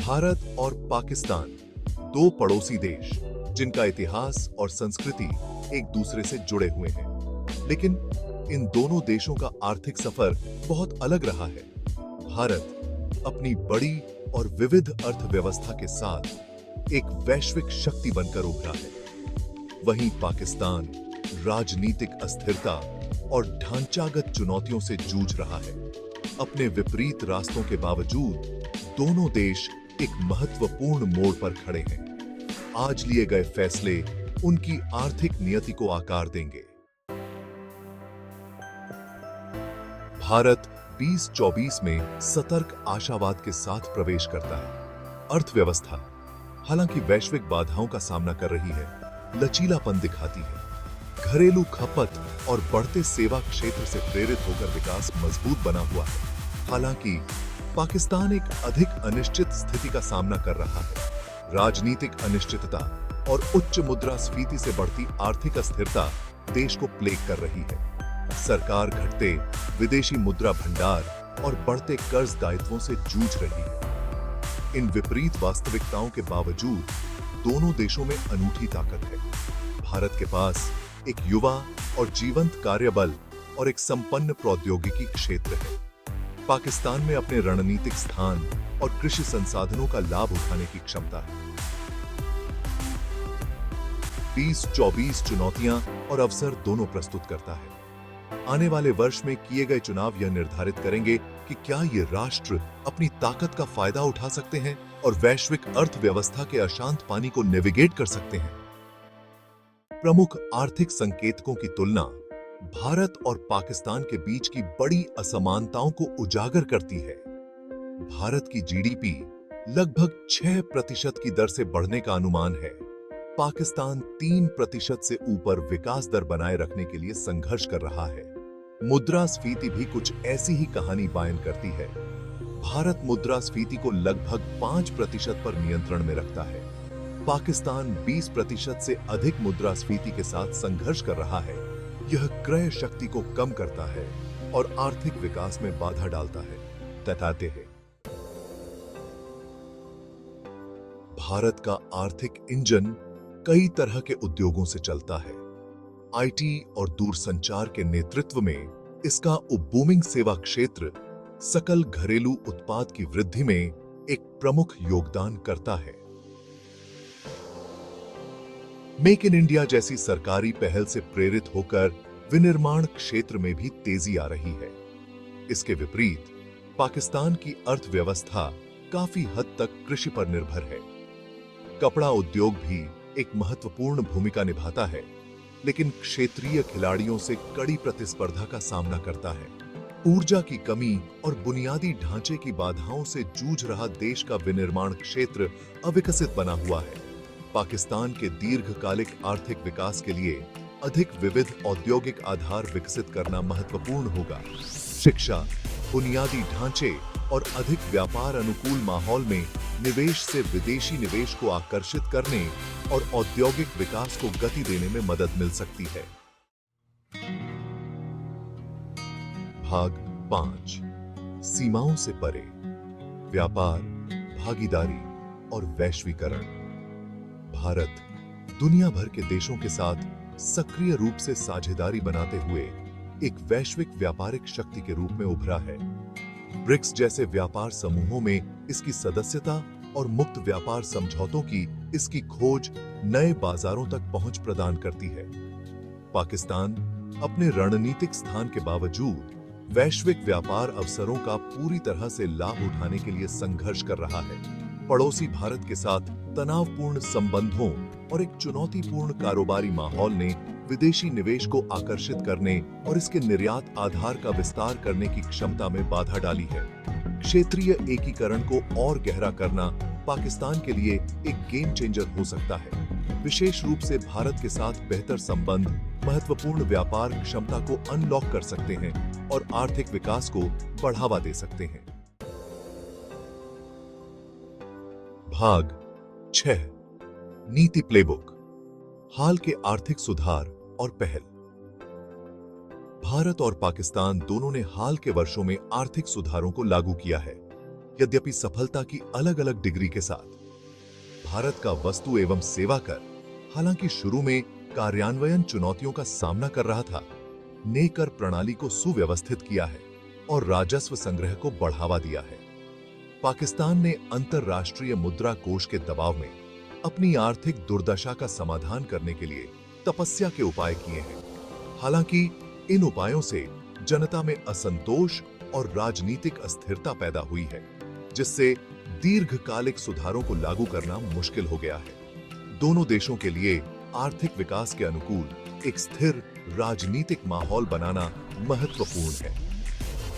भारत और पाकिस्तान दो पड़ोसी देश जिनका इतिहास और संस्कृति एक दूसरे से जुड़े हुए हैं, लेकिन इन दोनों देशों का आर्थिक सफर बहुत अलग रहा है। भारत अपनी बड़ी और विविध अर्थव्यवस्था के साथ एक वैश्विक शक्ति बनकर उभरा है, वहीं पाकिस्तान राजनीतिक अस्थिरता और ढांचागत चुनौतियों से जूझ रहा है। अपने विपरीत रास्तों के बावजूद दोनों देश एक महत्वपूर्ण मोड़ पर खड़े हैं। आज लिए गए फैसले उनकी आर्थिक नियति को आकार देंगे। भारत 2024 में सतर्क आशावाद के साथ प्रवेश करता है। अर्थव्यवस्था हालांकि वैश्विक बाधाओं का सामना कर रही है, लचीलापन दिखाती है। घरेलू खपत और बढ़ते सेवा क्षेत्र से प्रेरित होकर विकास मजबूत बना हुआ है। हालांकि पाकिस्तान एक अधिक अनिश्चित स्थिति का सामना कर रहा है। राजनीतिक अनिश्चितता और उच्च मुद्रास्फीति से बढ़ती आर्थिक अस्थिरता देश को प्लेग कर रही है। सरकार घटते विदेशी मुद्रा भंडार और बढ़ते कर्ज दायित्वों से जूझ रही है। इन विपरीत वास्तविकताओं के बावजूद दोनों देशों में अनूठी ताकत है। भारत के पास एक युवा और जीवंत कार्यबल और एक संपन्न प्रौद्योगिकी क्षेत्र है। पाकिस्तान में अपने रणनीतिक स्थान और कृषि संसाधनों का लाभ उठाने की क्षमता है। 2024 चुनौतियां और अवसर दोनों प्रस्तुत करता है। आने वाले वर्ष में किए गए चुनाव यह निर्धारित करेंगे कि क्या ये राष्ट्र अपनी ताकत का फायदा उठा सकते हैं और वैश्विक अर्थव्यवस्था के अशांत पानी को नेविगेट कर सकते हैं। प्रमुख आर्थिक संकेतकों की तुलना भारत और पाकिस्तान के बीच की बड़ी असमानताओं को उजागर करती है। भारत की जीडीपी लगभग 6% की दर से बढ़ने का अनुमान है। पाकिस्तान 3% से ऊपर विकास दर बनाए रखने के लिए संघर्ष कर रहा है। मुद्रास्फीति भी कुछ ऐसी ही कहानी बयान करती है। भारत मुद्रास्फीति को लगभग 5% पर नियंत्रण में रखता है। पाकिस्तान 20% से अधिक मुद्रास्फीति के साथ संघर्ष कर रहा है। यह क्रय शक्ति को कम करता है और आर्थिक विकास में बाधा डालता है। बताते हैं, भारत का आर्थिक इंजन कई तरह के उद्योगों से चलता है। आईटी और दूरसंचार के नेतृत्व में इसका बूमिंग सेवा क्षेत्र सकल घरेलू उत्पाद की वृद्धि में एक प्रमुख योगदान करता है। मेक इन इंडिया जैसी सरकारी पहल से प्रेरित होकर विनिर्माण क्षेत्र में भी तेजी आ रही है। इसके विपरीत पाकिस्तान की अर्थव्यवस्था काफी हद तक कृषि पर निर्भर है। कपड़ा उद्योग भी एक महत्वपूर्ण भूमिका निभाता है, लेकिन क्षेत्रीय खिलाड़ियों से कड़ी प्रतिस्पर्धा का सामना करता है। ऊर्जा की कमी और बुनियादी ढांचे की बाधाओं से जूझ रहा देश का विनिर्माण क्षेत्र अविकसित बना हुआ है। पाकिस्तान के दीर्घकालिक आर्थिक विकास के लिए अधिक विविध औद्योगिक आधार विकसित करना महत्वपूर्ण होगा। शिक्षा, बुनियादी ढांचे और अधिक व्यापार अनुकूल माहौल में निवेश से विदेशी निवेश को आकर्षित करने और औद्योगिक विकास को गति देने में मदद मिल सकती है। भाग 5, सीमाओं से परे, व्यापार, भागीदारी और वैश्वीकरण। भारत दुनिया भर के देशों के साथ सक्रिय रूप से साझेदारी बनाते हुए एक वैश्विक व्यापारिक शक्ति के रूप में उभरा है। ब्रिक्स जैसे व्यापार समूहों में इसकी सदस्यता और मुक्त व्यापार समझौतों की इसकी खोज नए बाजारों तक पहुंच प्रदान करती है। पाकिस्तान अपने रणनीतिक स्थान के बावजूद वैश्विक व्यापार अवसरों का पूरी तरह से लाभ उठाने के लिए संघर्ष कर रहा है। पड़ोसी भारत के साथ तनावपूर्ण संबंधों और एक चुनौतीपूर्ण कारोबारी माहौल ने विदेशी निवेश को आकर्षित करने और इसके निर्यात आधार का विस्तार करने की क्षमता में बाधा डाली है। क्षेत्रीय एकीकरण को और गहरा करना पाकिस्तान के लिए एक गेम चेंजर हो सकता है। विशेष रूप से भारत के साथ बेहतर संबंध महत्वपूर्ण व्यापार क्षमता को अनलॉक कर सकते हैं और आर्थिक विकास को बढ़ावा दे सकते हैं। भाग 6, नीति प्लेबुक, हाल के आर्थिक सुधार और पहल। भारत और पाकिस्तान दोनों ने हाल के वर्षों में आर्थिक सुधारों को लागू किया है। यद्यपि सफलता की अलग अलग डिग्री के साथ। भारत का वस्तु एवं सेवा कर हालांकि शुरू में कार्यान्वयन चुनौतियों का सामना कर रहा था, ने कर प्रणाली को सुव्यवस्थित किया है और राजस्व संग्रह को बढ़ावा दिया है। पाकिस्तान ने अंतरराष्ट्रीय मुद्रा कोष के दबाव में अपनी आर्थिक दुर्दशा का समाधान करने के लिए तपस्या के उपाय किए हैं। हालांकि इन उपायों से जनता में असंतोष और राजनीतिक अस्थिरता पैदा हुई है, जिससे दीर्घकालिक सुधारों को लागू करना मुश्किल हो गया है। दोनों देशों के लिए आर्थिक विकास के अनुकूल एक स्थिर राजनीतिक माहौल बनाना महत्वपूर्ण है।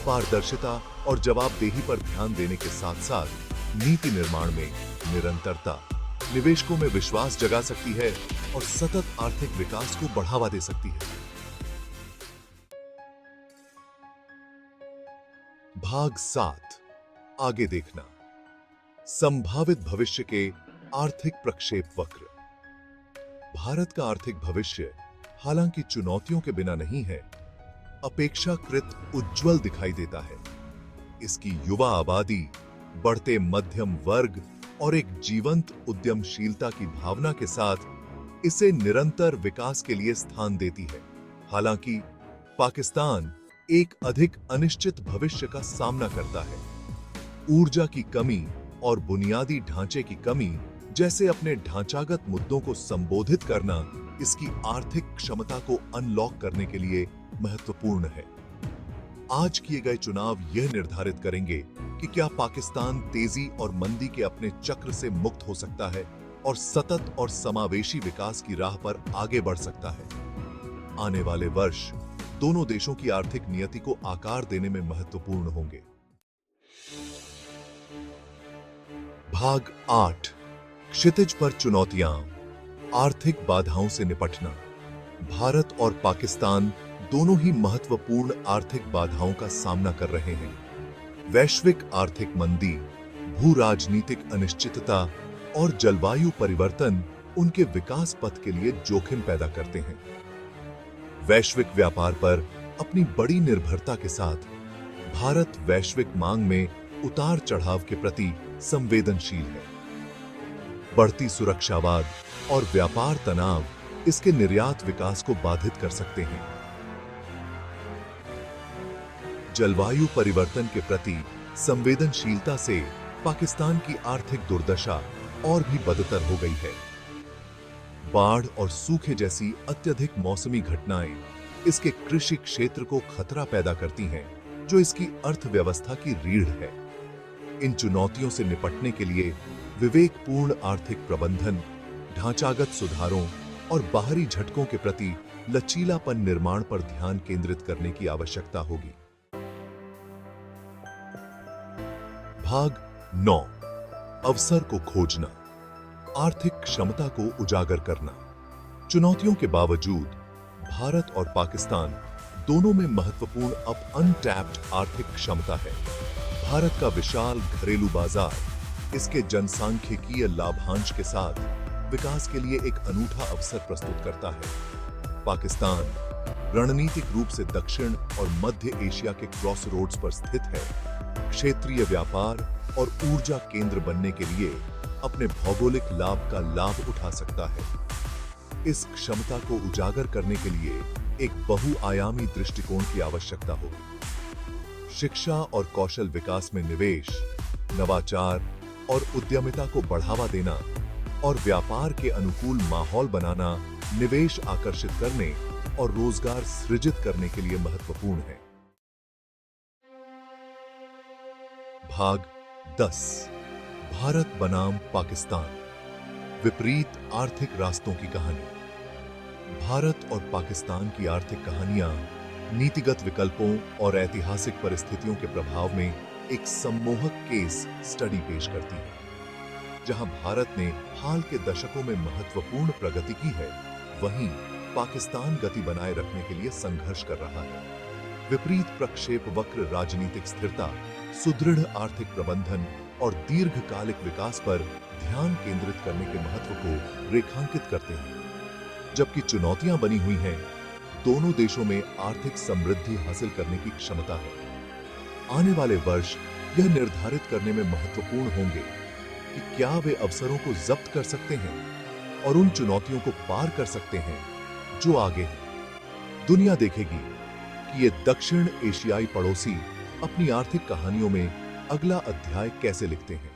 पारदर्शिता और जवाबदेही पर ध्यान देने के साथ साथ नीति निर्माण में निरंतरता निवेशकों में विश्वास जगा सकती है और सतत आर्थिक विकास को बढ़ावा दे सकती है। भाग 7, आगे देखना। संभावित भविष्य के आर्थिक प्रक्षेप वक्र। भारत का आर्थिक भविष्य हालांकि चुनौतियों के बिना नहीं है, अपेक्षाकृत उज्जवल दिखाई देता है। इसकी युवा आबादी, बढ़ते मध्यम वर्ग और एक जीवंत उद्यमशीलता की भावना के साथ इसे निरंतर विकास के लिए स्थान देती है। हालांकि पाकिस्तान एक अधिक अनिश्चित भविष्य का सामना करता है। ऊर्जा की कमी और बुनियादी ढांचे की कमी जैसे अपने ढांचागत मुद्दों को संबोधित करना इसकी आर्थिक क्षमता को अनलॉक करने के लिए महत्वपूर्ण है। आज किए गए चुनाव यह निर्धारित करेंगे कि क्या पाकिस्तान तेजी और मंदी के अपने चक्र से मुक्त हो सकता है और सतत और समावेशी विकास की राह पर आगे बढ़ सकता है। आने वाले वर्ष दोनों देशों की आर्थिक नियति को आकार देने में महत्वपूर्ण होंगे। भाग 8, क्षितिज पर चुनौतियां, आर्थिक बाधाओं से निपटना। भारत और पाकिस्तान दोनों ही महत्वपूर्ण आर्थिक बाधाओं का सामना कर रहे हैं। वैश्विक आर्थिक मंदी, भू राजनीतिक अनिश्चितता और जलवायु परिवर्तन उनके विकास पथ के लिए जोखिम पैदा करते हैं। वैश्विक व्यापार पर अपनी बड़ी निर्भरता के साथ भारत वैश्विक मांग में उतार चढ़ाव के प्रति संवेदनशील है। बढ़ती सुरक्षावाद और व्यापार तनाव इसके निर्यात विकास को बाधित कर सकते हैं। जलवायु परिवर्तन के प्रति संवेदनशीलता से पाकिस्तान की आर्थिक दुर्दशा और भी बदतर हो गई है। बाढ़ और सूखे जैसी अत्यधिक मौसमी घटनाएं इसके कृषि क्षेत्र को खतरा पैदा करती हैं, जो इसकी अर्थव्यवस्था की रीढ़ है। इन चुनौतियों से निपटने के लिए विवेकपूर्ण आर्थिक प्रबंधन, ढांचागत सुधारों और बाहरी झटकों के प्रति लचीलापन निर्माण पर ध्यान केंद्रित करने की आवश्यकता होगी। भाग 9, अवसर को खोजना, आर्थिक क्षमता को उजागर करना। चुनौतियों के बावजूद भारत और पाकिस्तान दोनों में महत्वपूर्ण अब अनटैप्ड आर्थिक क्षमता है। भारत का विशाल घरेलू बाजार इसके जनसांख्यिकीय लाभांश के साथ विकास के लिए एक अनूठा अवसर प्रस्तुत करता है। पाकिस्तान रणनीतिक रूप से दक्षिण और मध्य एशिया के क्रॉस रोड्स पर स्थित है। क्षेत्रीय व्यापार और ऊर्जा केंद्र बनने के लिए अपने भौगोलिक लाभ का लाभ उठा सकता है। इस क्षमता को उजागर करने के लिए एक बहुआयामी दृष्टिकोण की आवश्यकता होगी। शिक्षा और कौशल विकास में निवेश, नवाचार और उद्यमिता को बढ़ावा देना और व्यापार के अनुकूल माहौल बनाना निवेश आकर्षित करने और रोजगार सृजित करने के लिए महत्वपूर्ण है। भाग 10, भारत बनाम पाकिस्तान, विपरीत आर्थिक रास्तों की कहानी। भारत और पाकिस्तान की आर्थिक कहानियां नीतिगत विकल्पों और ऐतिहासिक परिस्थितियों के प्रभाव में एक सम्मोहक केस स्टडी पेश करती है। जहां भारत ने हाल के दशकों में महत्वपूर्ण प्रगति की है, वहीं पाकिस्तान गति बनाए रखने के लिए संघर्ष कर रहा है। विपरीत प्रक्षेप वक्र राजनीतिक स्थिरता, सुदृढ़ आर्थिक प्रबंधन और दीर्घकालिक विकास पर ध्यान केंद्रित करने के महत्व को रेखांकित करते हैं। जबकि चुनौतियां बनी हुई हैं, दोनों देशों में आर्थिक समृद्धि हासिल करने की क्षमता है। आने वाले वर्ष यह निर्धारित करने में महत्वपूर्ण होंगे कि क्या वे अवसरों को जब्त कर सकते हैं और उन चुनौतियों को पार कर सकते हैं जो आगे हैं। दुनिया देखेगी कि ये दक्षिण एशियाई पड़ोसी अपनी आर्थिक कहानियों में अगला अध्याय कैसे लिखते हैं।